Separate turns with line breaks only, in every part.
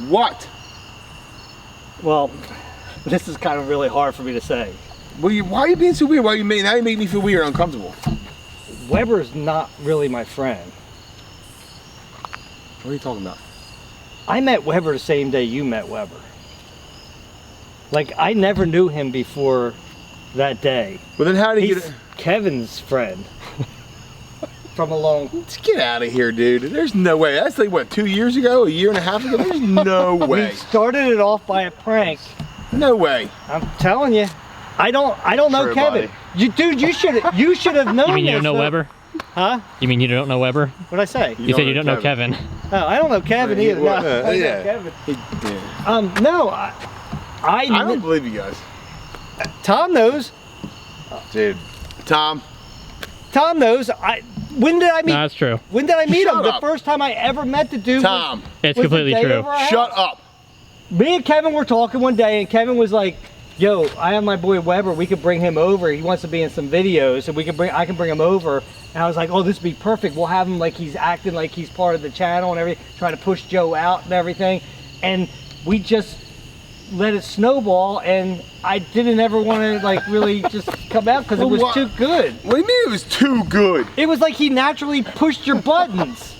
What?
Well, this is kind of really hard for me to say.
Well, why are you being so weird? Now you make me feel weird and uncomfortable.
Weber's not really my friend.
What are you talking about?
I met Weber the same day you met Weber. Like, I never knew him before that day.
Well, then how did you
He's
get...
Kevin's friend. From a long...
Let's get out of here, dude. There's no way. That's like, what, 2 years ago? A year and a half ago? There's no way.
We started it off by a prank.
No way.
I'm telling you. I don't know Kevin. Dude, you should have known.
You mean you
this,
don't know
though.
Weber?
Huh?
You mean you don't know Weber?
What'd I say?
You said you don't know Kevin.
Oh, I don't know Kevin either. No, I don't know Kevin. No, I
don't believe you guys.
Tom knows.
Dude. Tom
knows. When did I meet?
No, that's true.
When did I meet him?
Shut
The
up.
first time I ever met the dude.
Tom.
It's
was
completely
the day
true.
over our
Shut
house.
up.
Me and Kevin were talking one day, and Kevin was like, "Yo, I have my boy Weber. We could bring him over. He wants to be in some videos, and I can bring him over." And I was like, "Oh, this would be perfect. We'll have him like he's acting like he's part of the channel and everything, trying to push Joe out and everything." And we just let it snowball, and I didn't ever want to like really just come out because it was too good.
What do you mean it was too good?
It was like he naturally pushed your buttons.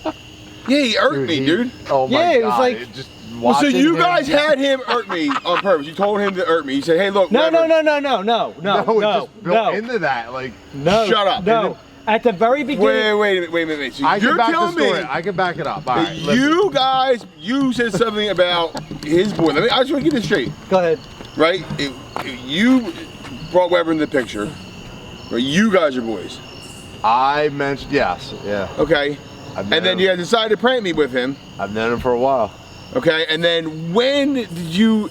Yeah, he irked me, dude.
Oh my
Yeah, it
God.
was like-
Just
Well, so
watching
you
him-
guys had him irk me on purpose. You told him to irk me. You said, "Hey, look."
No,
Weber,
no.
No, it just built into that. Like,
No.
Shut up.
No. At the very beginning.
Wait a minute. So
I
you're
can back the
telling
story.
me
I can back it up. All
that
right, listen.
you said something about his boy. I just want to get this straight,
Go ahead.
right? You brought Weber in the picture. Right? You guys are boys.
I mentioned yes. Yeah.
Okay.
I've
And
known
then
him-
you guys decided to prank me with him.
I've known him for a while.
Okay. And then when did you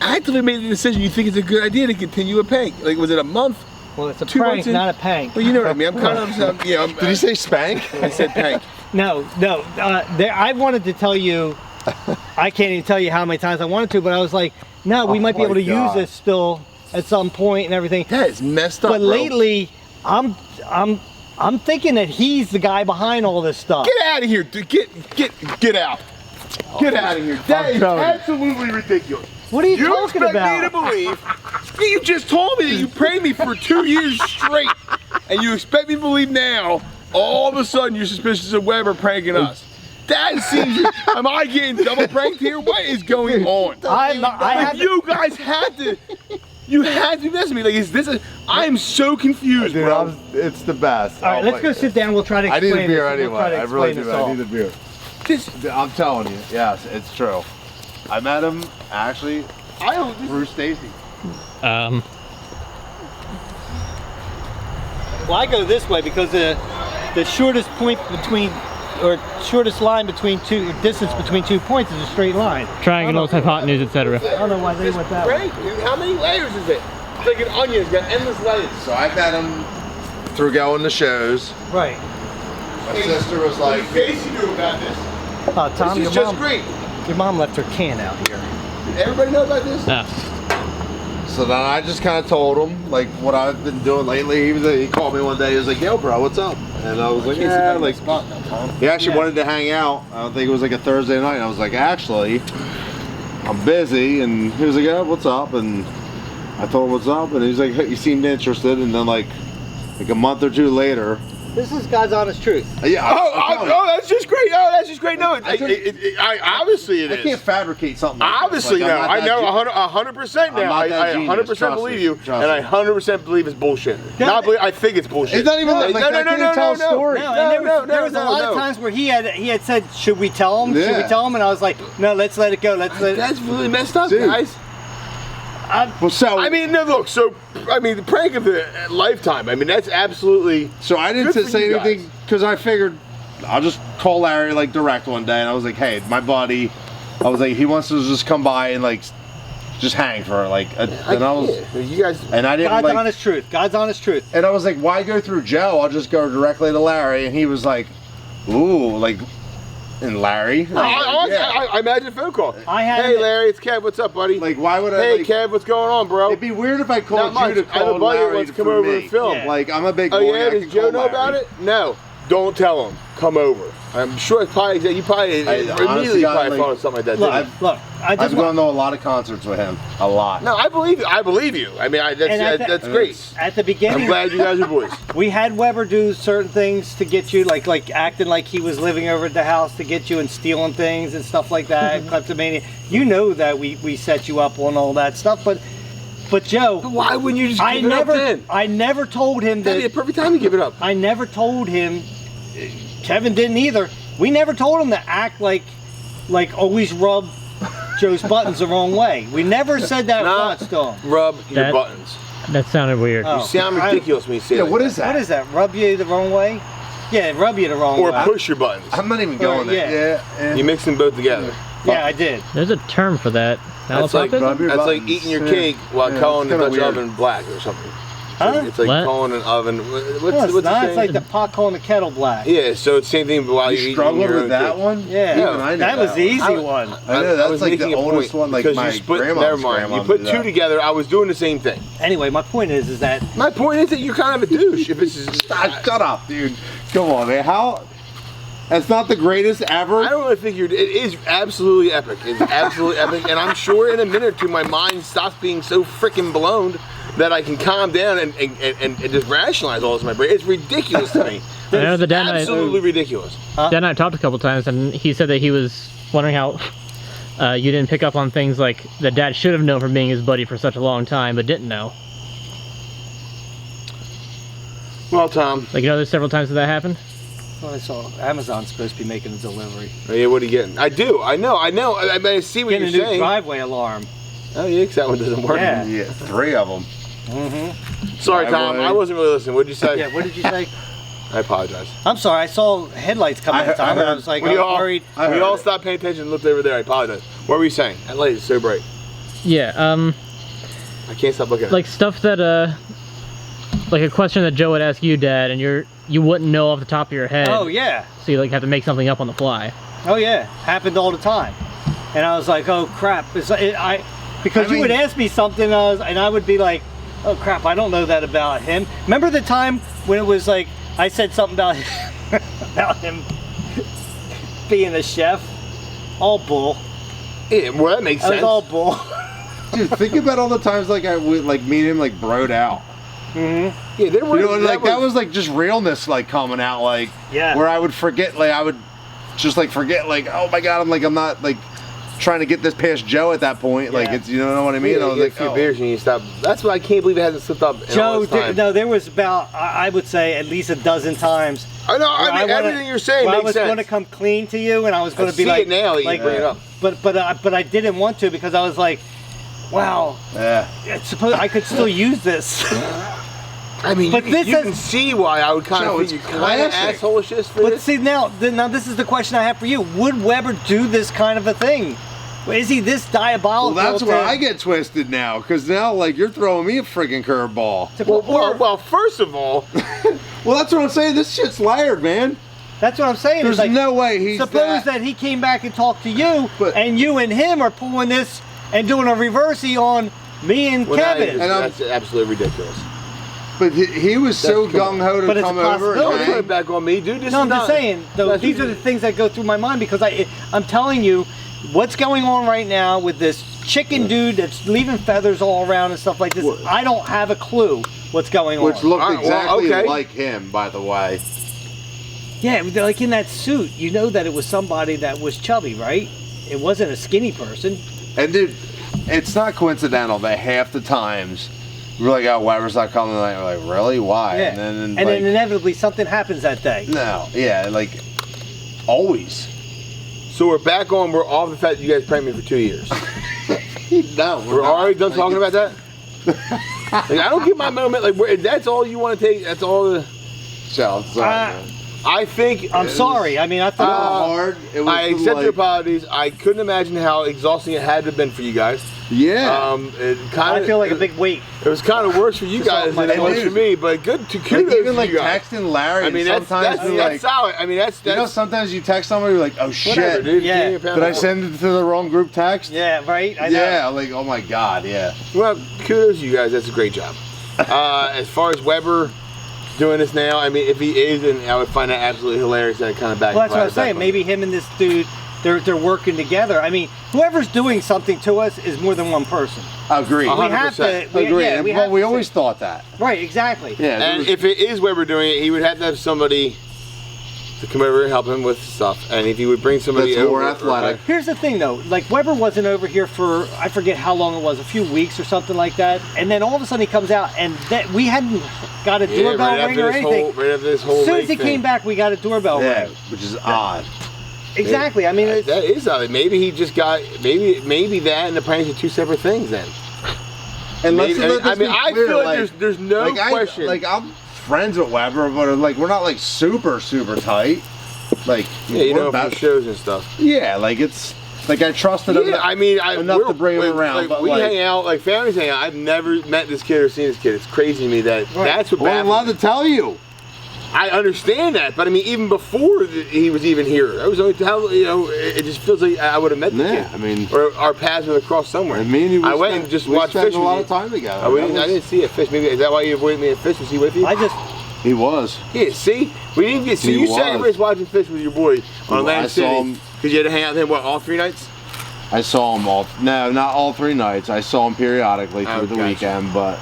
actively make the decision you think it's a good idea to continue a prank? Like, was it a month?
Well, it's a
2
prank,
months in?
not a pank.
Well, you know what I mean. I'm kind of,
Did you say spank?
I said prank.
No. I wanted to tell you, I can't even tell you how many times I wanted to, but I was like, no, we
Oh
might be
my
able to use
God.
this still at some point and everything.
That is messed up,
But
bro.
lately, I'm thinking that he's the guy behind all this stuff.
Get out of here, dude. Get out. Get out of here. That is
telling you.
absolutely ridiculous.
What are you
You
talking
expect
about?
me to believe? You just told me that you prayed me for 2 years straight, and you expect me to believe now, all of a sudden you're suspicious of Weber pranking us. That seems, am I getting double pranked here? What is going on? You guys had to, you had to mess with me. Like, is this I'm so confused,
Dude,
bro.
it's the best.
All right, let's go sit down. We'll try to
I
explain
need a beer
this.
anyway.
We'll try to
I really
explain
do.
this
I
all.
need a beer.
This,
I'm telling you, yes, it's true. I met him actually through Stacy.
Well, I go this way because the shortest point between, or shortest line between distance between 2 points is a straight line.
Triangles, hypotenuse, etc.
I don't know why they went that way.
Frank, dude, how many layers is it? It's like an onion. It's got endless layers.
So I met him through going to shows.
Right.
My sister was like,
What did Casey do about this?
Tom,
This is just great.
your mom left her can out here.
Did everybody know about this?
No.
so then I just kind of told him like what I've been doing lately. He called me one day. He was like, "Yo, bro, what's up?" And I was like, "Yeah, like." He actually wanted to hang out. I think it was like a Thursday night. And I was like, "Actually, I'm busy." And he was like, "Yeah, what's up?" And I told him what's up, and he was like, "Hey," he seemed interested. And then like a month or two later.
This is God's honest truth.
Yeah.
Oh, that's just great. Oh, that's just great. No, obviously it
I
is.
can't fabricate something. Like
Obviously,
this.
no.
Like,
I
I'm not
know
that
100% now.
I'm not that
I
genius.
100%
Trust
believe
me.
you,
Trust
and I
me.
100% believe it's bullshit. Not believe, I think it's bullshit.
It's not even like
no,
I can't even tell a story.
No, and there was a lot of times where he had said, "Should we tell him? Should we
Yeah.
tell him?" And I was like, "No, let's let it go.
That's really messed up,
Dude.
guys.
Well, so
I mean, no, look. So, I mean, the prank of the lifetime. I mean, that's absolutely.
So I didn't
Good for
say
you
anything because I figured I'll just call Larry like direct one day, and I was like, "Hey, my buddy," I was like, "He wants to just come by and like just hang for like." And I was,
You guys.
and I didn't
God's
like,
honest truth. God's honest truth.
and I was like, "Why go through Joe? I'll just go directly to Larry." And he was like, "Ooh, like." And Larry,
I imagine a phone call. Hey, Larry, it's Kev. What's up, buddy?
like, why would I?
Hey,
like,
Kev, what's going on, bro?
It'd be weird if I called
Not
you to
much. I have a
call
buddy that
Larry
wants to come
for
over
me.
and film.
Yeah.
Like, I'm a big
Oh
boy.
yeah,
I
does
can
Joe
call
know
Larry.
about it? No. don't tell him. Come over. I'm sure it's probably you probably immediately probably thought of something like that.
Look,
I've gone to a lot of concerts with him. A lot.
No, I believe you. I believe you. I mean, that's great.
At the beginning,
I'm glad you guys are boys.
we had Weber do certain things to get you, like acting like he was living over at the house to get you and stealing things and stuff like that. Kleptomania. You know that we set you up on all that stuff, but Joe,
why wouldn't you just give it up then?
I never told him that.
That'd be a perfect time to give it up.
I never told him. Kevin didn't either. We never told him to act like always rub Joe's buttons the wrong way. We never said that once to him.
Rub your buttons.
That sounded weird.
You sound ridiculous when you say that.
What is that?
What is that? Rub you the wrong way? Yeah, rub you the wrong way.
Or push your buttons.
I'm not even going there. Yeah.
You mix them both together.
Yeah, I did.
There's a term for that.
That's like
Malapropism?
eating your cake while calling the Dutch oven black or something.
Huh?
It's like calling an oven. What's
it's not.
the
It's like the pot calling the kettle black.
Yeah, so it's the same thing while you're eating
struggled
your
with
own
that
cake.
one?
Yeah,
Even I know
that was the easy one.
I know, that's like the oldest one, like
because
my
you split,
grandma's
never mind.
grandma
You put
did
two
that.
together, I was doing the same thing.
Anyway, my point is that
My point is that you're kind of a douche. If it's
Shut up, dude. Come on, man. How? That's not the greatest ever.
I don't really think it is absolutely epic. It's absolutely epic, and I'm sure in a minute or two my mind stops being so freaking blown that I can calm down and just rationalize all this in my brain. It's ridiculous to me.
I know the dad
Absolutely ridiculous.
Dad and I talked a couple times, and he said that he was wondering how you didn't pick up on things like that Dad should have known from being his buddy for such a long time, but didn't know.
Well, Tom.
Like, there's several times that happened.
well, I saw Amazon's supposed to be making a delivery.
Oh, yeah, what are you getting? I do. I know. I see what
Getting
you're
a new
saying.
driveway alarm.
Oh, yeah, 'cause that one doesn't work.
Yeah.
Yeah, 3 of them.
Sorry, Tom.
Driveway.
I wasn't really listening. What did you say?
Yeah, what did you say?
I apologize.
I'm sorry, I saw headlights coming at the time, and I was like, I was worried.
We all stopped paying attention and looked over there. I apologize. What were you saying? That light is so bright.
Yeah,
I can't stop looking at it.
like stuff that, like a question that Joe would ask you, Dad, and you wouldn't know off the top of your head.
Oh, yeah.
So you, like, have to make something up on the fly.
Oh, yeah. Happened all the time. And I was like, oh, crap. Because you would ask me something, and I would be like, oh, crap, I don't know that about him. Remember the time when it was like, I said something about him being a chef? All bull.
Yeah, well, that makes
That
sense.
was all bull.
Dude, think about all the times like I would like me and him like broed out.
Yeah, there were.
You know, like that was like just realness like coming out, like where I would forget, like I would just like forget, like oh my god, I'm not like trying to get this past Joe at that point, like it's you know what I mean.
Yeah,
I was
you
like,
get a few beers and you stop. That's why I can't believe it hasn't slipped up. In all
Joe,
this time.
no, there was about, I would say, at least a dozen times.
I know. I mean, everything you're saying makes sense.
I was going to come clean to you, and I was going to be
see
like,
it now that you bring it up.
But I didn't want to because I was like, wow, I could still use this.
I mean,
But
you can see why I would kind of think you're kind of asshole-ish for
But
this.
see, now this is the question I have for you. Would Weber do this kind of a thing? Is he this diabolical?
well, that's where I get twisted now, because now like you're throwing me a friggin' curveball.
Well, first of all,
Well, that's what I'm saying. This shit's layered, man.
That's what I'm saying.
There's
It's like,
no way he's
suppose that he came back and talked to you,
But-
and you and him are pulling this and doing a reversey on me and
well,
Kevin.
that's absolutely ridiculous.
But he was so gung ho to
But it's
come
a
over.
possibility.
Don't
And
put it back on me, dude. This
No,
is
I'm just
not-
saying, though,
that's
these are the things that go through my mind because I'm telling you what's going on right now with this chicken dude that's leaving feathers all around and stuff like this. I don't have a clue what's going on.
which looked
All right, well,
exactly
okay.
like him, by the way.
Yeah, like in that suit, you know that it was somebody that was chubby, right? It wasn't a skinny person.
And dude, it's not coincidental that half the times we're like, oh, Weber's not coming tonight. We're like, really? Why?
Yeah.
And
then inevitably something happens that day.
no, yeah, like always.
So we're back on. We're off the fact that you guys pranked me for 2 years.
No,
We're already done talking about that. Like, I don't get my moment. Like, if that's all you want to take. That's all the.
So, sorry, man.
I think.
I'm sorry. I mean, I thought.
Hard. It was
I accept
like,
your apologies. I couldn't imagine how exhausting it had to have been for you guys.
Yeah.
It kind of.
I feel like a big weight.
It was kind of worse for you guys than it was for me, but good to kudos
Like, even
to
like
you guys.
texting Larry.
I mean,
and sometimes
that's
we're like,
solid. I mean, that's
you know, sometimes you text somebody, you're like, oh shit,
whatever, dude.
Yeah.
Give me a pound
did I
of
send it to the wrong group text?
Yeah, right? I know.
Yeah, like, oh my god, yeah.
Well, kudos to you guys. That's a great job. As far as Weber, doing this now. I mean, if he is, then I would find that absolutely hilarious. That kind of back.
Well, that's what I'm saying. Maybe him and this dude, they're working together. I mean, whoever's doing something to us is more than one person.
Agreed.
We have to.
Agreed. Well, we always thought that.
Right. Exactly.
Yeah.
And if it is Weber doing it, he would have to have somebody to come over and help him with stuff. And if he would bring somebody
that's
over,
more athletic.
Here's the thing, though. Like Weber wasn't over here for I forget how long it was, a few weeks or something like that. And then all of a sudden he comes out, and that we hadn't got a doorbell ring or anything.
Right after this whole
as soon as he came back, we got a doorbell ring.
Which is odd.
Exactly. I mean,
that is odd. Maybe he just got maybe that and the pranks are two separate things then.
And
maybe, I feel like there's no question.
I'm friends with Weber, but like we're not like super tight. Like
you know from shows and stuff.
Yeah, like it's like I trusted him.
Yeah, I mean,
enough to bring him around.
Like, we hang out, like families hang out. I've never met this kid or seen this kid. It's crazy to me that that's what.
Well, I'm allowed to tell you.
I understand that, but I mean, even before he was even here, I was only it just feels like I would have met the kid.
I mean,
or our paths would have crossed somewhere.
I
went and just watched fish.
A lot of time together.
I didn't see a fish. Maybe is that why you avoided me a fish? Was he with you?
He was.
Yeah, see? We didn't get so you sacrificed watching fish with your boy on Atlantic City. Because you had to hang out with him, what, all 3 nights?
I saw him no, not all 3 nights. I saw him periodically through the weekend, but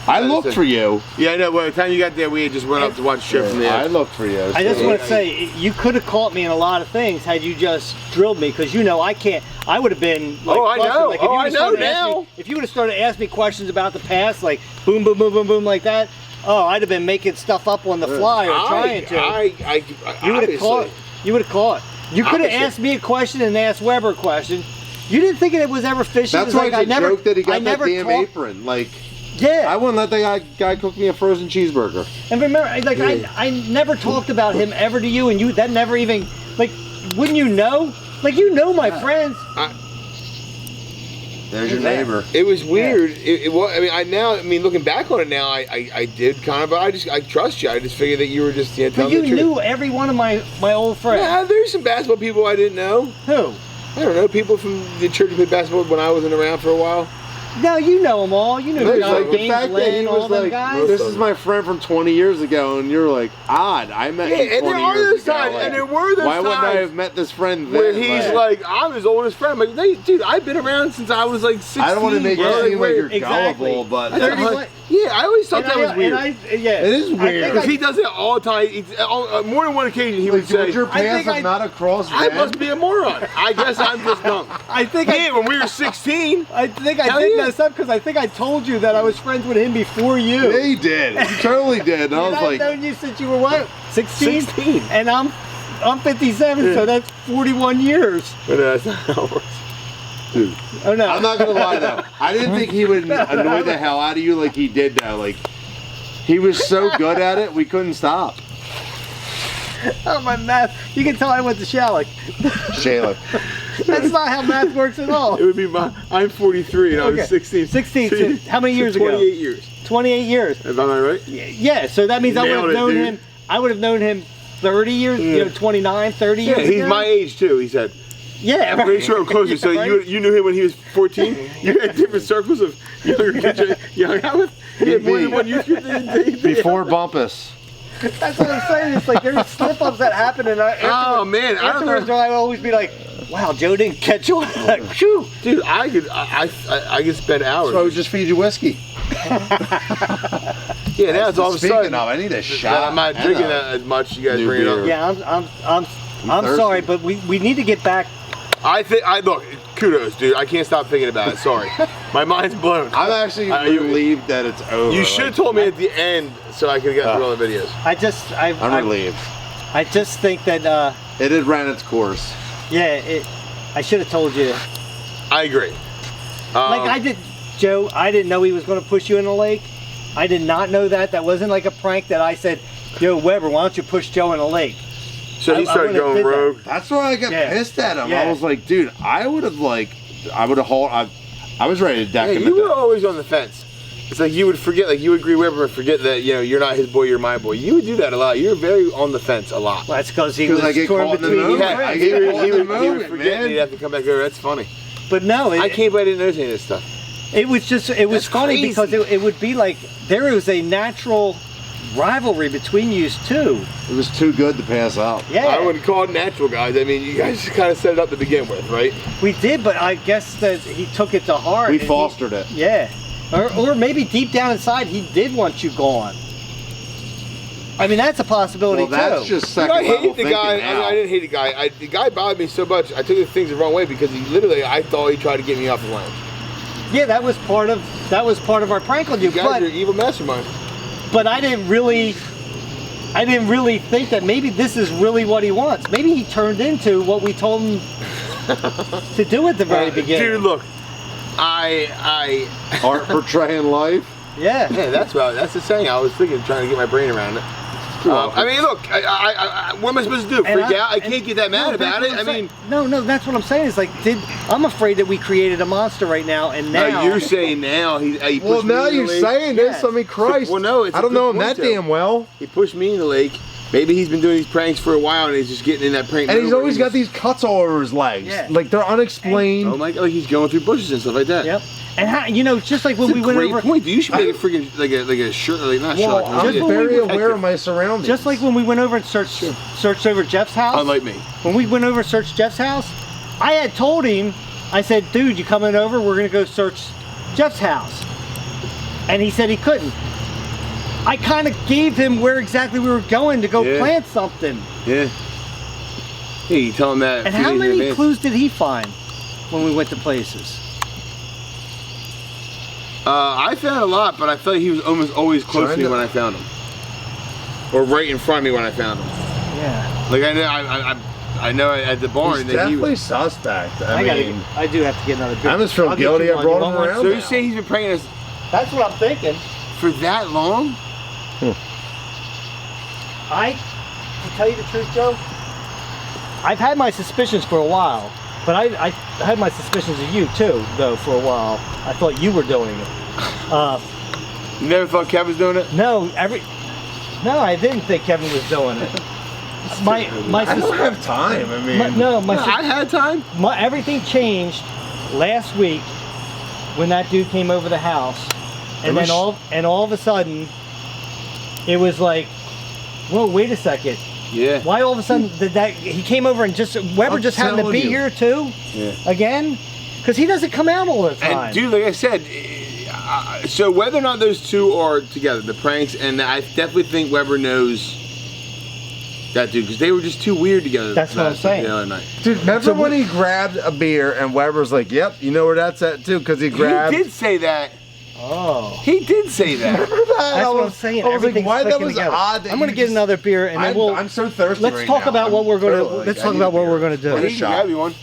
I looked for you.
Yeah, I know. By the time you got there, we had just went up to watch a show from there.
I looked for you.
I just want to say, you could have caught me in a lot of things had you just drilled me, because I can't. I would have been like,
I know.
Like,
I know now.
If you would have started asking me questions about the past, like boom, boom, boom, boom, boom, like that, I'd have been making stuff up on the fly or trying to. You would have caught. You would have caught. You could have asked me a question and asked Weber a question. You didn't think it was ever fishing.
That's why it's a joke that he got that damn apron. Like,
yeah.
I wouldn't let the guy cook me a frozen cheeseburger.
And remember, like, I never talked about him ever to you, and that never even, like, wouldn't you know? Like, you know my friends.
There's your neighbor.
It was weird. It was. I mean, looking back on it now, I did kind of. I trust you. I just figured that you were just telling
the truth. But you knew every one of my old friends.
Yeah, there's some basketball people I didn't know.
Who?
I don't know. People from the church who played basketball when I wasn't around for a while.
No, you know them all. You know John,
the fact that he was like, "This is my friend from 20 years ago," and you're like, "Odd, I met him 20 years ago."
And there are those times, and there were those times.
Why wouldn't I have met this friend then?
Where he's like, "I'm his oldest friend." I'm like, dude, I've been around since I was like 16.
I don't want to make you seem like you're gullible, but
yeah, I always thought that was weird.
It is weird
because he does it all the time. On more than one occasion, he would say,
"Your pants are not across."
I must be a moron. I guess I'm just dumb. When we were 16.
I think I did mess up because I think I told you that I was friends with him before you.
Yeah, he did. He totally did. And I was like,
I've known you since you were what? 16?
16.
And I'm 57, so that's 41 years.
But that's not how it works.
Dude.
Oh no.
I'm not gonna lie though. I didn't think he would annoy the hell out of you like he did though. Like he was so good at it, we couldn't stop.
Oh, my math. You can tell I went to Shalik.
Shalik.
That's not how math works at all.
It would be I'm 43 and I was 16.
16. So how many years ago?
28 years.
28 years.
Am I right?
Yeah. So that means I would have known him. I would have known him 30 years. 29, 30 years.
Yeah, he's my age too. He said.
Yeah,
I'm pretty sure I'm closer. So you knew him when he was 14. You had different circles of younger kids you hung out with. You had more than one youth group.
Before Bumpus.
That's what I'm saying. It's like there's slip-ups that happen, and afterwards I would always be like, "Wow, Joe didn't catch on." Like, phew.
Dude, I could spend hours.
So I would just feed you whiskey.
Yeah, now it's all of a sudden.
I need a shot.
I'm not drinking that as much. You guys bring it up.
Yeah, I'm sorry, but we need to get back.
Look, kudos, dude. I can't stop thinking about it. Sorry, my mind's blown.
I'm actually relieved that it's over.
You should have told me at the end so I could get through all the videos.
I'm relieved.
I just think that
it had ran its course.
Yeah, I should have told you.
I agree.
Joe. I didn't know he was going to push you in the lake. I did not know that. That wasn't like a prank that I said, "Yo, Weber, why don't you push Joe in the lake?"
So he started going rogue.
That's why I got pissed at him. I was like, dude, I was ready to deck him.
You were always on the fence. It's like you would forget, like you would agree with him and forget that, you're not his boy, you're my boy. You would do that a lot. You're very on the fence a lot.
Well, that's because he was torn between you.
He would forget and he'd have to come back over. That's funny.
But no.
I can't believe I didn't notice any of this stuff.
It was funny because it would be like, there was a natural rivalry between you two.
It was too good to pass up.
Yeah.
I wouldn't call it natural, guys. I mean, you guys kind of set it up to begin with, right?
We did, but I guess that he took it to heart.
We
and
fostered it.
Yeah. Or maybe deep down inside, he did want you gone. I mean, that's a possibility
Well, that's
too.
just
Dude,
second
I
level
hated the
thinking
guy.
now.
I didn't hate the guy. The guy bothered me so much. I took the things the wrong way because he literally, I thought he tried to get me off the lounge.
Yeah, that was part of our prank on you.
You guys are evil mastermind.
But I didn't really think that maybe this is really what he wants. Maybe he turned into what we told him to do at the very beginning.
Dude, look, I
Art portraying life.
Yeah.
yeah, that's the saying. I was thinking, trying to get my brain around it. I mean, look, what am I supposed to do?
And
Freak out? I can't get that mad
No,
about
that's
it.
what
I
I'm
mean,
saying. No, that's what I'm saying. Is like, I'm afraid that we created a monster right now, and now
you're saying now he
Well,
pushed me
now
in the
you're
lake.
saying this. I mean, Christ.
Well, no, it's
I
a
don't
good
know him
point,
that
though.
damn well.
He pushed me in the lake. Maybe he's been doing these pranks for a while and he's just getting in that prank.
And he's
mode
always
where
got these cuts all over his legs.
Yeah.
Like they're unexplained.
Oh my God, like he's going through bushes and stuff like that.
Yep. And how, just like when
That's
we
a
went
great
over.
point. Dude, you should make a freaking like a shirt, like not
Well,
shirt.
I'm
Just
very
when we-
aware of my surroundings.
Just like when we went over and searched over Jeff's house.
Unlike me.
When we went over and searched Jeff's house, I had told him, I said, dude, you coming over? We're gonna go search Jeff's house. And he said he couldn't. I kind of gave him where exactly we were going to go
Yeah.
plant something.
Yeah. Hey, you tell him that.
And
a few
how
days in
many
advance.
clues did he find when we went to places?
I found a lot, but I felt like he was almost always close to me when I found him, or right in front of me when I found him.
Yeah.
Like I know at the barn
He's
that he
definitely
was.
suspect.
I do have to get another beer.
I just feel
I'll get
guilty
you
I
one.
brought
You
him
want one?
around.
So you say he's been pranking us
That's what I'm thinking.
for that long?
To tell you the truth, Joe, I've had my suspicions for a while, but I had my suspicions of you too, though, for a while. I thought you were doing it.
You never thought Kev was doing it?
No, I didn't think Kevin was doing it. My
I don't have time. I mean,
I had time.
everything changed last week when that dude came over the house, and then all of a sudden, it was like, whoa, wait a second.
Yeah.
Why all of a sudden did that? He came over and Weber
I'm
just happened to
telling
be
you.
here too,
Yeah.
again, because he doesn't come out all the time.
And dude, like I said, so whether or not those two are together, the pranks, and I definitely think Weber knows that dude because they were just too weird together.
That's what I'm saying.
The other night.
dude, remember when he grabbed a beer and Weber's like, "Yep, you know where that's at too," because he grabbed.
He did say that.
Oh,
He did say that.
Remember that?
that's what I'm saying.
I was like,
Everything's
why that
clicking
was
together.
odd. That
I'm gonna
you
get
just-
another beer and then
I'm so thirsty.
let's
right
talk
now.
about what
I'm
we're gonna.
totally,
Let's
I
talk
need
about
a
what
beer.
we're gonna do.
What a
He can
shot.
grab you one.